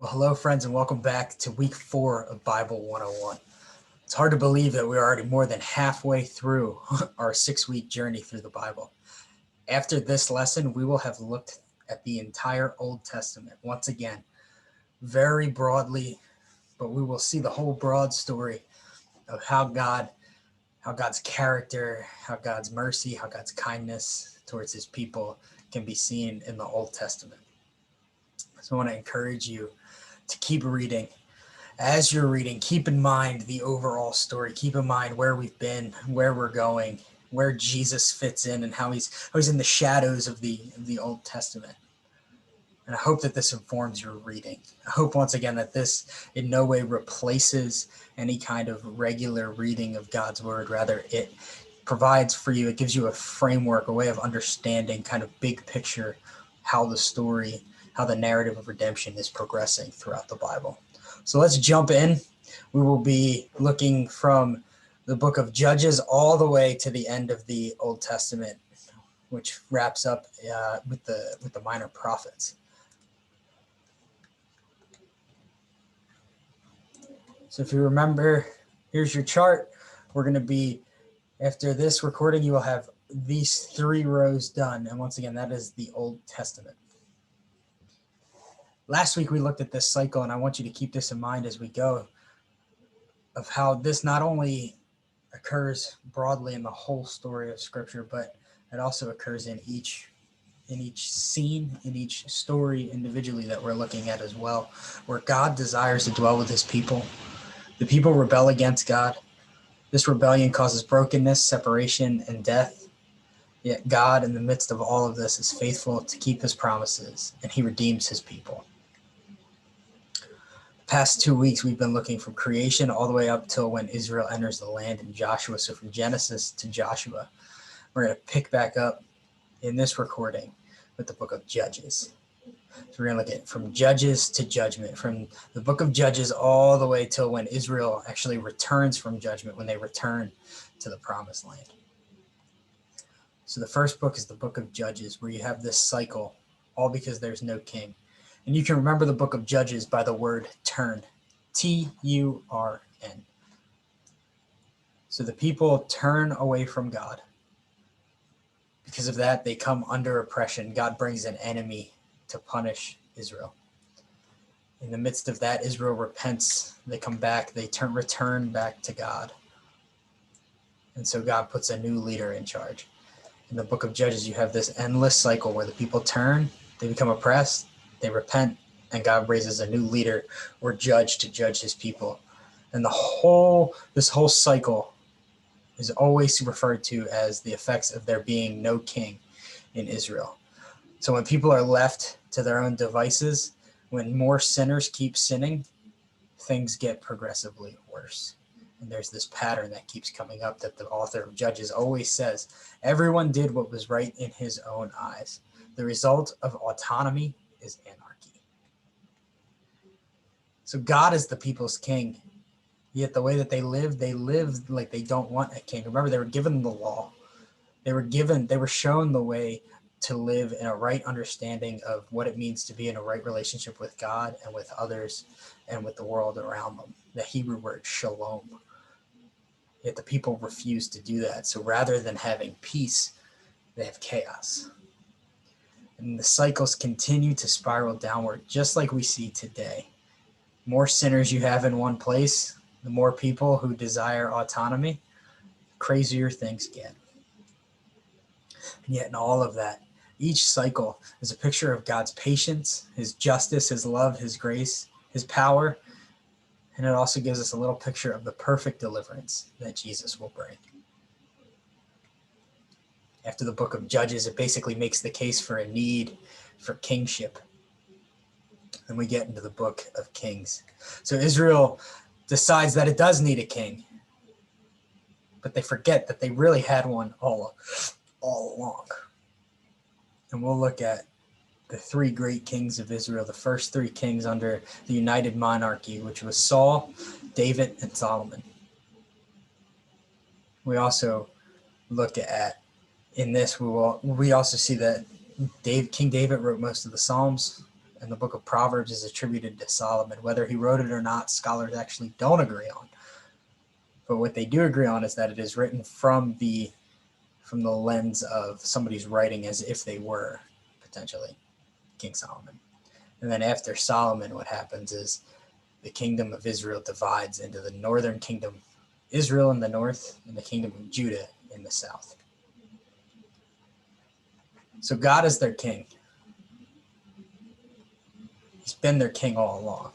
Well, hello, friends, and welcome back to week 4 of Bible 101. It's hard to believe that we're already more than halfway through our 6-week journey through the Bible. After this lesson, we will have looked at the entire Old Testament once again, very broadly, but we will see the whole broad story of how God's character, how God's mercy, how God's kindness towards his people can be seen in the Old Testament. So I want to encourage you to keep reading. As you're reading, keep in mind the overall story. Keep in mind where we've been, where we're going, where Jesus fits in, and how he's in the shadows of the Old Testament. And I hope that this informs your reading. I hope once again that this in no way replaces any kind of regular reading of God's word. Rather, it provides for you, it gives you a framework, a way of understanding kind of big picture how the story, how the narrative of redemption is progressing throughout the Bible. So let's jump in. We will be looking from the book of Judges all the way to the end of the Old Testament, which wraps up with the minor prophets. So if you remember, here's your chart. We're going to be, after this recording, you will have these 3 rows done. And once again, that is the Old Testament. Last week, we looked at this cycle, and I want you to keep this in mind as we go, of how this not only occurs broadly in the whole story of Scripture, but it also occurs in each scene, in each story individually that we're looking at as well, where God desires to dwell with his people. The people rebel against God. This rebellion causes brokenness, separation, and death. Yet God, in the midst of all of this, is faithful to keep his promises, and he redeems his people. The past 2 weeks, we've been looking from creation all the way up till when Israel enters the land in Joshua. So from Genesis to Joshua, we're going to pick back up in this recording with the book of Judges. So we're going to look at from Judges to judgment, from the book of Judges all the way till when Israel actually returns from judgment, when they return to the promised land. So the first book is the book of Judges, where you have this cycle, all because there's no king. And you can remember the book of Judges by the word turn, Turn. So the people turn away from God. Because of that, they come under oppression. God brings an enemy to punish Israel. In the midst of that, Israel repents. They come back. They return back to God. And so God puts a new leader in charge. In the book of Judges, you have this endless cycle where the people turn, they become oppressed, they repent, and God raises a new leader or judge to judge his people. And this whole cycle is always referred to as the effects of there being no king in Israel. So when people are left to their own devices, when more sinners keep sinning, things get progressively worse. And there's this pattern that keeps coming up that the author of Judges always says, everyone did what was right in his own eyes. The result of autonomy is anarchy. So God is the people's king. Yet the way that they live like they don't want a king. Remember, they were given the law. They were shown the way to live in a right understanding of what it means to be in a right relationship with God and with others and with the world around them. The Hebrew word shalom. Yet the people refuse to do that. So rather than having peace, they have chaos. And the cycles continue to spiral downward, just like we see today. More sinners you have in one place, the more people who desire autonomy, crazier things get. And yet in all of that, each cycle is a picture of God's patience, his justice, his love, his grace, his power, and it also gives us a little picture of the perfect deliverance that Jesus will bring. After the book of Judges, it basically makes the case for a need for kingship. Then we get into the book of Kings. So Israel decides that it does need a king, but they forget that they really had one all along. And we'll look at the 3 great kings of Israel, the first 3 kings under the united monarchy, which was Saul, David, and Solomon. We also look at, in this, we also see that King David wrote most of the Psalms, and the book of Proverbs is attributed to Solomon. Whether he wrote it or not, scholars actually don't agree on. But what they do agree on is that it is written from the lens of somebody's writing as if they were potentially King Solomon. And then after Solomon, what happens is the kingdom of Israel divides into the northern kingdom, Israel in the north, and the kingdom of Judah in the south. So God is their king. He's been their king all along.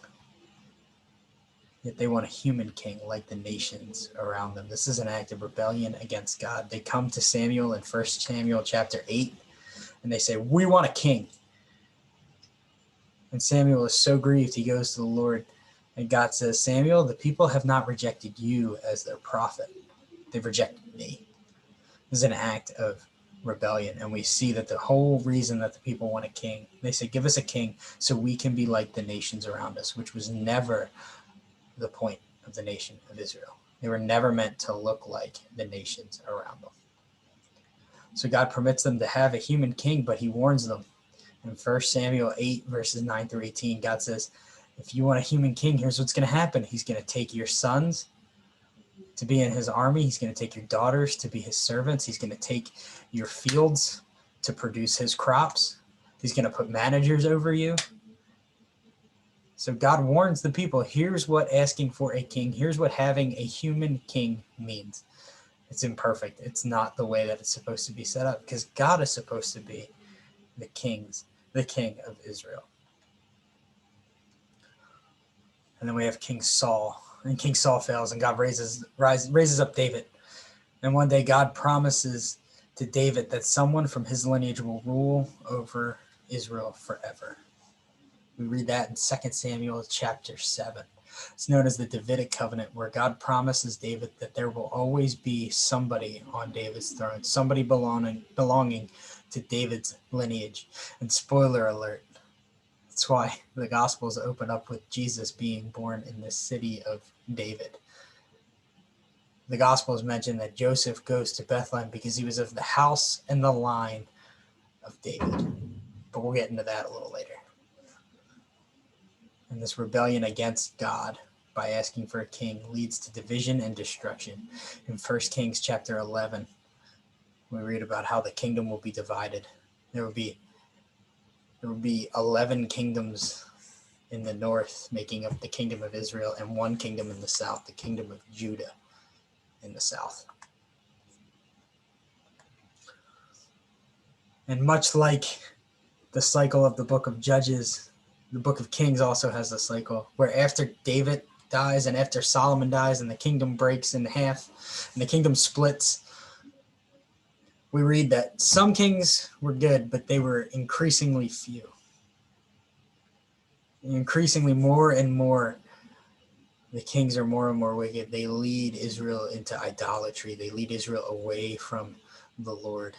Yet they want a human king like the nations around them. This is an act of rebellion against God. They come to Samuel in 1 Samuel chapter 8, and they say, "We want a king." And Samuel is so grieved, he goes to the Lord, and God says, "Samuel, the people have not rejected you as their prophet. They've rejected me." This is an act of rebellion, and we see that the whole reason that the people want a king, they say, "Give us a king so we can be like the nations around us," which was never the point of the nation of Israel. They were never meant to look like the nations around them. So God permits them to have a human king, but he warns them. In 1 Samuel 8, verses 9 through 18, God says, if you want a human king, here's what's going to happen. He's going to take your sons to be in his army. He's going to take your daughters to be his servants. He's going to take your fields to produce his crops. He's going to put managers over you. So God warns the people, here's what asking for a king, here's what having a human king means. It's imperfect. It's not the way that it's supposed to be set up, because God is supposed to be the king of Israel. And then we have King Saul, and King Saul fails, and God raises up David. And one day God promises to David that someone from his lineage will rule over Israel forever. We read that in 2 Samuel chapter 7. It's known as the Davidic covenant, where God promises David that there will always be somebody on David's throne, somebody belonging to David's lineage. And spoiler alert, that's why the Gospels open up with Jesus being born in the city of David. The Gospels mention that Joseph goes to Bethlehem because he was of the house and the line of David. But we'll get into that a little later. And this rebellion against God by asking for a king leads to division and destruction. In 1 Kings chapter 11, we read about how the kingdom will be divided. There will be 11 kingdoms in the north making up the kingdom of Israel, and one kingdom in the south, the kingdom of Judah in the south. And much like the cycle of the book of Judges, the book of Kings also has a cycle where after David dies and after Solomon dies and the kingdom breaks in half and the kingdom splits, we read that some kings were good, but they were increasingly few. Increasingly more and more, the kings are more and more wicked. They lead Israel into idolatry. They lead Israel away from the Lord.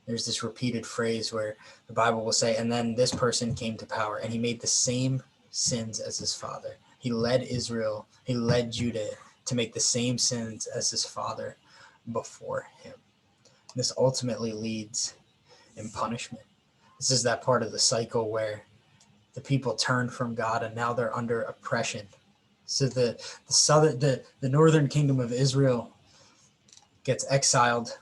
There's this repeated phrase where the Bible will say, and then this person came to power and he made the same sins as his father. He led Judah to make the same sins as his father before him. This ultimately leads in punishment. This is that part of the cycle where the people turn from God and now they're under oppression. So the northern kingdom of Israel gets exiled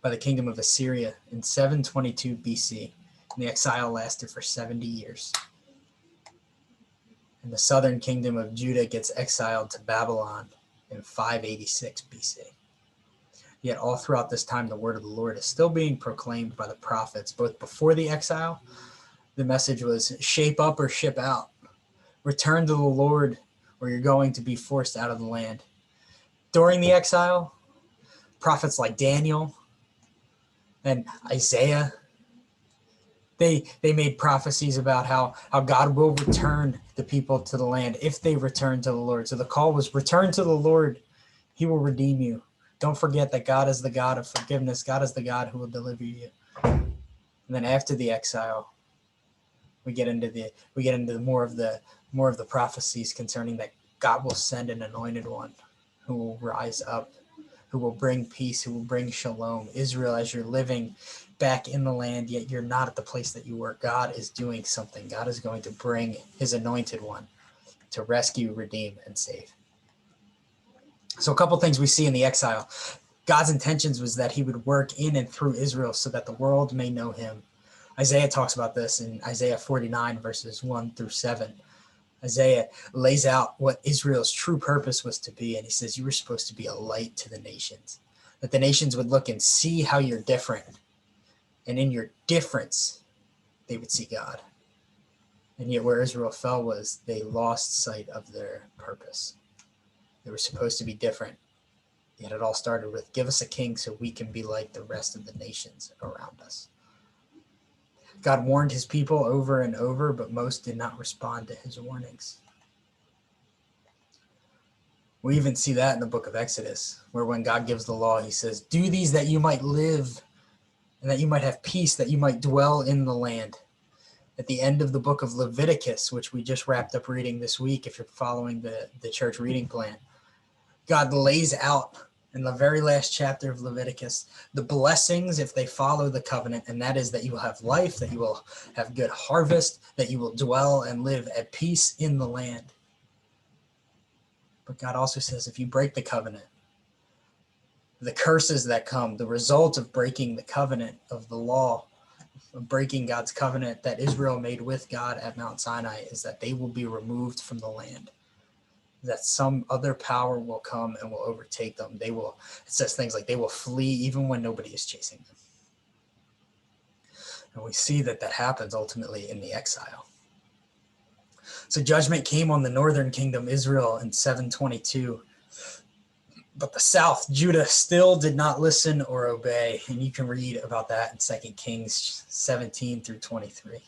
by the kingdom of Assyria in 722 BC. And the exile lasted for 70 years. And the southern kingdom of Judah gets exiled to Babylon in 586 BC. Yet all throughout this time, the word of the Lord is still being proclaimed by the prophets. Both before the exile, the message was shape up or ship out. Return to the Lord or you're going to be forced out of the land. During the exile, prophets like Daniel and Isaiah, they made prophecies about how God will return the people to the land if they return to the Lord. So the call was return to the Lord. He will redeem you. Don't forget that God is the God of forgiveness. God is the God who will deliver you. And then after the exile, we get into more of the prophecies concerning that God will send an anointed one who will rise up, who will bring peace, who will bring shalom. Israel, as you're living back in the land, yet you're not at the place that you were, God is doing something. God is going to bring his anointed one to rescue, redeem, and save. So a couple things we see in the exile. God's intentions was that he would work in and through Israel so that the world may know him. Isaiah talks about this in Isaiah 49, verses 1 through 7. Isaiah lays out what Israel's true purpose was to be, and he says, you were supposed to be a light to the nations, that the nations would look and see how you're different, and in your difference, they would see God. And yet where Israel fell was they lost sight of their purpose. They were supposed to be different, yet it all started with, give us a king so we can be like the rest of the nations around us. God warned his people over and over, but most did not respond to his warnings. We even see that in the book of Exodus, where when God gives the law, he says, do these that you might live and that you might have peace, that you might dwell in the land. At the end of the book of Leviticus, which we just wrapped up reading this week, if you're following the church reading plan, God lays out in the very last chapter of Leviticus the blessings if they follow the covenant, and that is that you will have life, that you will have good harvest, that you will dwell and live at peace in the land. But God also says if you break the covenant, the curses that come, the result of breaking the covenant of the law, of breaking God's covenant that Israel made with God at Mount Sinai, is that they will be removed from the land, that some other power will come and will overtake them. It says things like they will flee even when nobody is chasing them. And we see that happens ultimately in the exile. So judgment came on the northern kingdom, Israel, in 722. But the south, Judah, still did not listen or obey. And you can read about that in 2 Kings 17 through 23.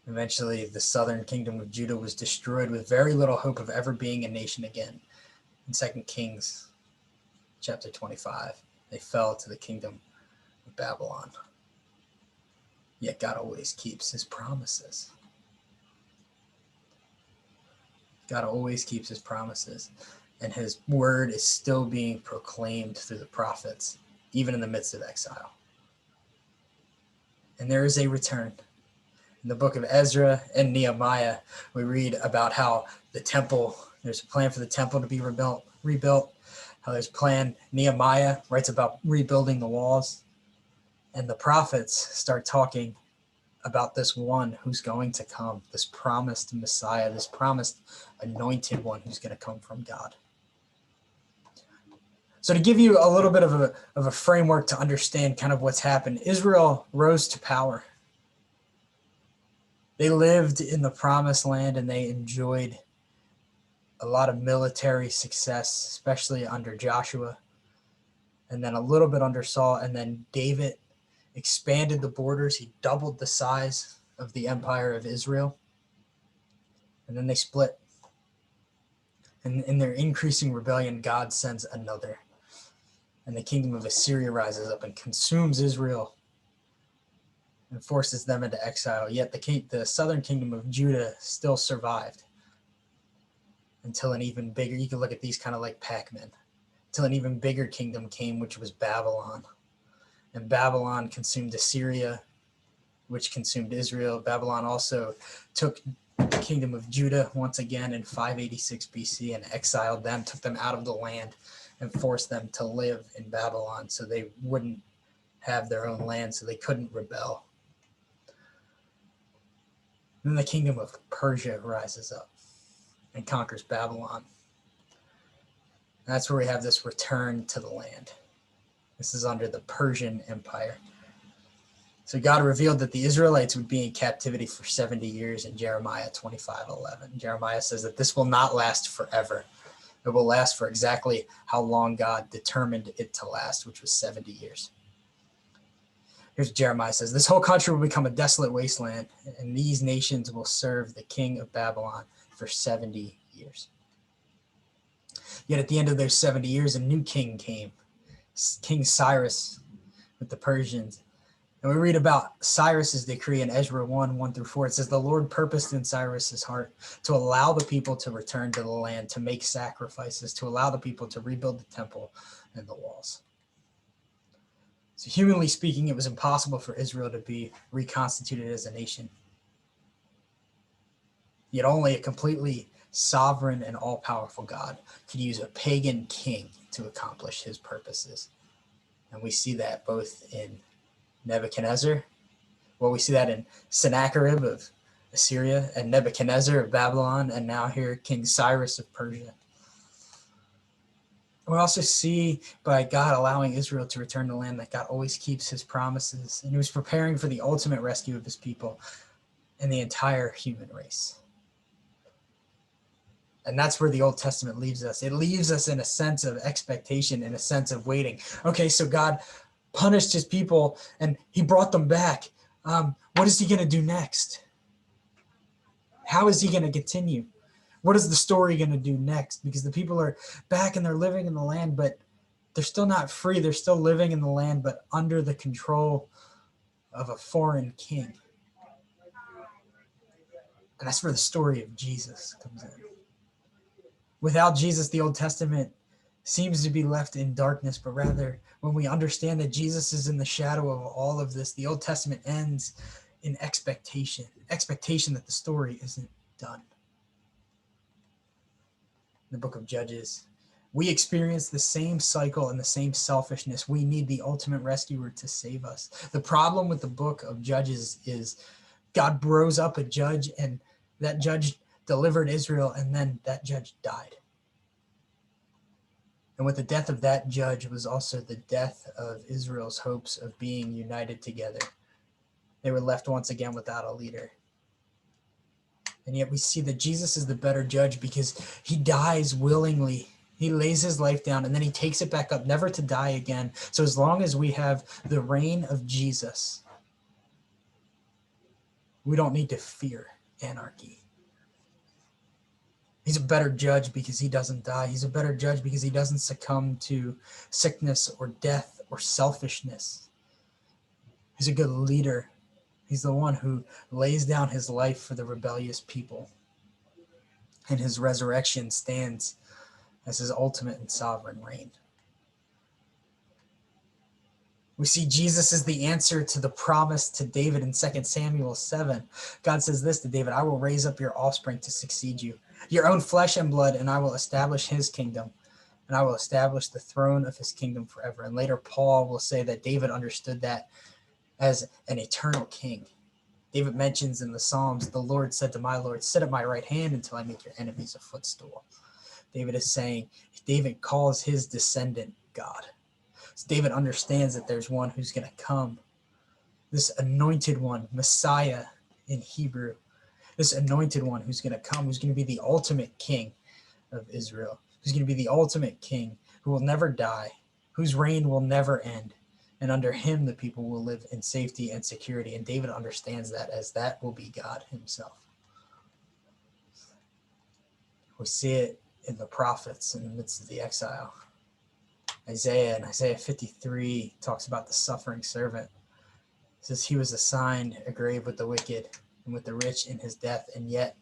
Eventually, the southern kingdom of Judah was destroyed with very little hope of ever being a nation again. In 2 Kings chapter 25, they fell to the kingdom of Babylon. Yet God always keeps his promises. God always keeps his promises, and his word is still being proclaimed through the prophets, even in the midst of exile. And there is a return. In the book of Ezra and Nehemiah, we read about how the temple, there's a plan for the temple to be rebuilt, how there's a plan. Nehemiah writes about rebuilding the walls, and the prophets start talking about this one who's going to come, this promised Messiah, this promised anointed one who's going to come from God. So to give you a little bit of a framework to understand kind of what's happened, Israel rose to power. They lived in the promised land and they enjoyed a lot of military success, especially under Joshua, and then a little bit under Saul, and then David expanded the borders. He doubled the size of the empire of Israel. And then they split. And in their increasing rebellion, God sends another. And the kingdom of Assyria rises up and consumes Israel and forces them into exile. Yet the southern kingdom of Judah still survived until an even bigger, you can look at these kind of like Pac-Man, until an even bigger kingdom came, which was Babylon. And Babylon consumed Assyria, which consumed Israel. Babylon also took the kingdom of Judah once again in 586 BC and exiled them, took them out of the land and forced them to live in Babylon so they wouldn't have their own land, so they couldn't rebel. Then the kingdom of Persia rises up and conquers Babylon. That's where we have this return to the land. This is under the Persian Empire. So God revealed that the Israelites would be in captivity for 70 years in Jeremiah 25:11. Jeremiah says that this will not last forever. It will last for exactly how long God determined it to last, which was 70 years. Here's what Jeremiah says. This whole country will become a desolate wasteland, and these nations will serve the king of Babylon for 70 years. Yet at the end of those 70 years, a new king came, King Cyrus with the Persians. And we read about Cyrus's decree in Ezra 1:1-4. It says, the Lord purposed in Cyrus's heart to allow the people to return to the land, to make sacrifices, to allow the people to rebuild the temple and the walls. So humanly speaking, it was impossible for Israel to be reconstituted as a nation. Yet only a completely sovereign and all-powerful God could use a pagan king to accomplish his purposes. And we see that both in Nebuchadnezzar. Well, we see that in Sennacherib of Assyria and Nebuchadnezzar of Babylon, and now here King Cyrus of Persia. We also see by God allowing Israel to return to the land that God always keeps his promises, and he was preparing for the ultimate rescue of his people and the entire human race. And that's where the Old Testament leaves us. It leaves us in a sense of expectation, in a sense of waiting. Okay, so God punished his people and he brought them back. What is he going to do next? How is he going to continue? What is the story going to do next? Because the people are back and they're living in the land, but they're still not free. They're still living in the land, but under the control of a foreign king. And that's where the story of Jesus comes in. Without Jesus, the Old Testament seems to be left in darkness, but rather when we understand that Jesus is in the shadow of all of this, the Old Testament ends in expectation that the story isn't done. In the book of Judges, we experience the same cycle and the same selfishness. We need the ultimate rescuer to save us. The problem with the book of Judges is God rose up a judge, and that judge delivered Israel, and then that judge died. And with the death of that judge was also the death of Israel's hopes of being united together. They were left once again without a leader. And yet we see that Jesus is the better judge because he dies willingly. He lays his life down and then he takes it back up, never to die again. So as long as we have the reign of Jesus, we don't need to fear anarchy. He's a better judge because he doesn't die. He's a better judge because he doesn't succumb to sickness or death or selfishness. He's a good leader. He's the one who lays down his life for the rebellious people. And his resurrection stands as his ultimate and sovereign reign. We see Jesus is the answer to the promise to David in 2 Samuel 7. God says this to David, I will raise up your offspring to succeed you, your own flesh and blood, and I will establish his kingdom, and I will establish the throne of his kingdom forever. And later Paul will say that David understood that as an eternal king. David mentions in the Psalms, the Lord said to my Lord, sit at my right hand until I make your enemies a footstool. David is saying, David calls his descendant God. So David understands that there's one who's going to come, this anointed one, Messiah in Hebrew, this anointed one who's going to come, who's going to be the ultimate king of Israel, who's going to be the ultimate king who will never die, whose reign will never end. And under him, the people will live in safety and security. And David understands that as that will be God himself. We see it in the prophets in the midst of the exile. Isaiah, in Isaiah 53, talks about the suffering servant. It says he was assigned a grave with the wicked and with the rich in his death. And yet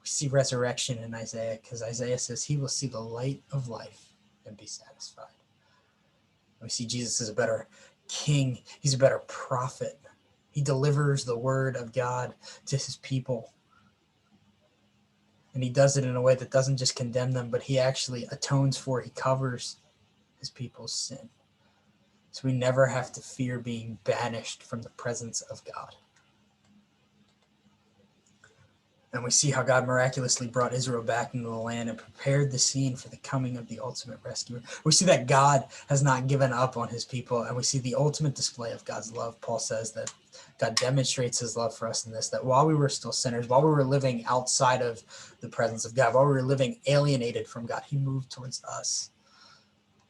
we see resurrection in Isaiah because Isaiah says he will see the light of life and be satisfied. We see Jesus as a better king. He's a better prophet. He delivers the word of God to his people. And he does it in a way that doesn't just condemn them, but he actually atones for, he covers his people's sin. So we never have to fear being banished from the presence of God. And we see how God miraculously brought Israel back into the land and prepared the scene for the coming of the ultimate rescuer. We see that God has not given up on his people, and we see the ultimate display of God's love. Paul says that God demonstrates his love for us in this, that while we were still sinners, while we were living outside of the presence of God, while we were living alienated from God, he moved towards us.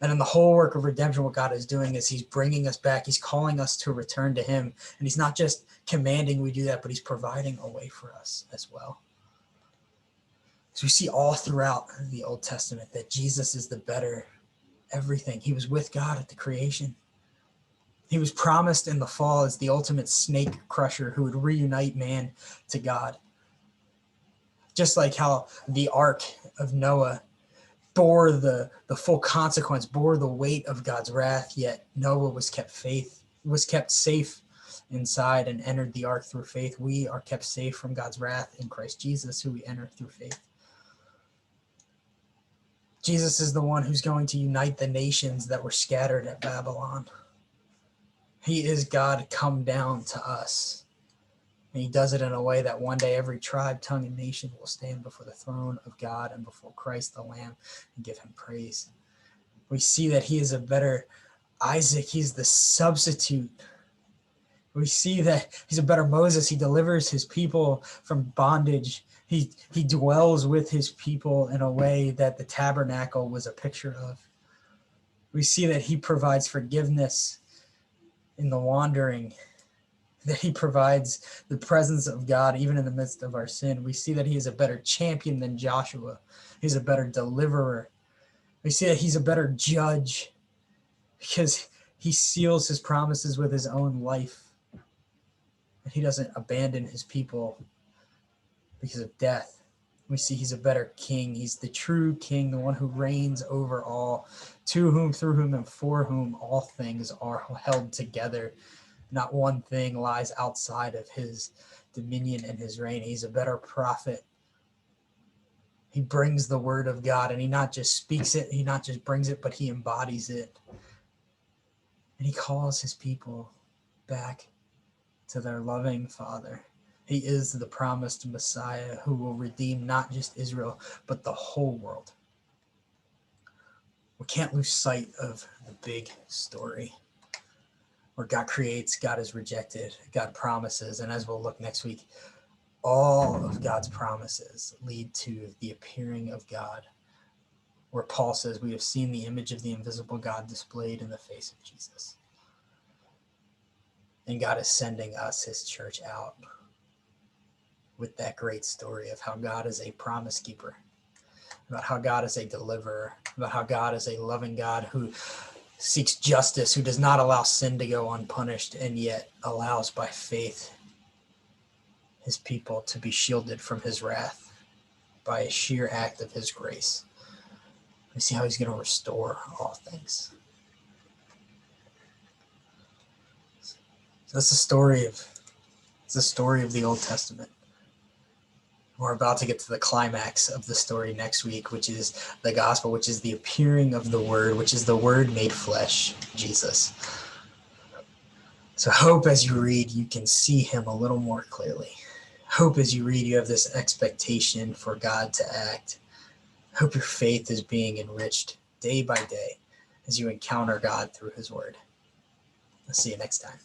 And in the whole work of redemption, what God is doing is he's bringing us back. He's calling us to return to him. And he's not just commanding we do that, but he's providing a way for us as well. So we see all throughout the Old Testament that Jesus is the better everything. He was with God at the creation. He was promised in the fall as the ultimate snake crusher who would reunite man to God. Just like how the ark of Noah bore the full consequence, bore the weight of God's wrath, yet Noah was kept safe inside and entered the ark through faith. We are kept safe from God's wrath in Christ Jesus, who we enter through faith. Jesus is the one who's going to unite the nations that were scattered at Babylon. He is God come down to us. And he does it in a way that one day every tribe, tongue, and nation will stand before the throne of God and before Christ the Lamb and give him praise. We see that he is a better Isaac. He's the substitute. We see that he's a better Moses. He delivers his people from bondage. He dwells with his people in a way that the tabernacle was a picture of. We see that he provides forgiveness in the wandering, that he provides the presence of God even in the midst of our sin. We see that he is a better champion than Joshua. He's a better deliverer. We see that he's a better judge because he seals his promises with his own life. And he doesn't abandon his people because of death. We see he's a better king. He's the true king, the one who reigns over all, to whom, through whom, and for whom all things are held together. Not one thing lies outside of his dominion and his reign. He's a better prophet. He brings the word of God, and he not just speaks it, he not just brings it, but he embodies it. And he calls his people back to their loving Father. He is the promised Messiah who will redeem not just Israel, but the whole world. We can't lose sight of the big story where God creates, God is rejected, God promises, and as we'll look next week, all of God's promises lead to the appearing of God, where Paul says, we have seen the image of the invisible God displayed in the face of Jesus. And God is sending us, his church, out with that great story of how God is a promise keeper, about how God is a deliverer, about how God is a loving God who seeks justice, who does not allow sin to go unpunished, and yet allows by faith his people to be shielded from his wrath by a sheer act of his grace. We see how he's going to restore all things. So that's the story of the Old Testament. We're about to get to the climax of the story next week, which is the gospel, which is the appearing of the word, which is the word made flesh, Jesus. So hope as you read, you can see him a little more clearly. Hope as you read, you have this expectation for God to act. Hope your faith is being enriched day by day as you encounter God through his word. I'll see you next time.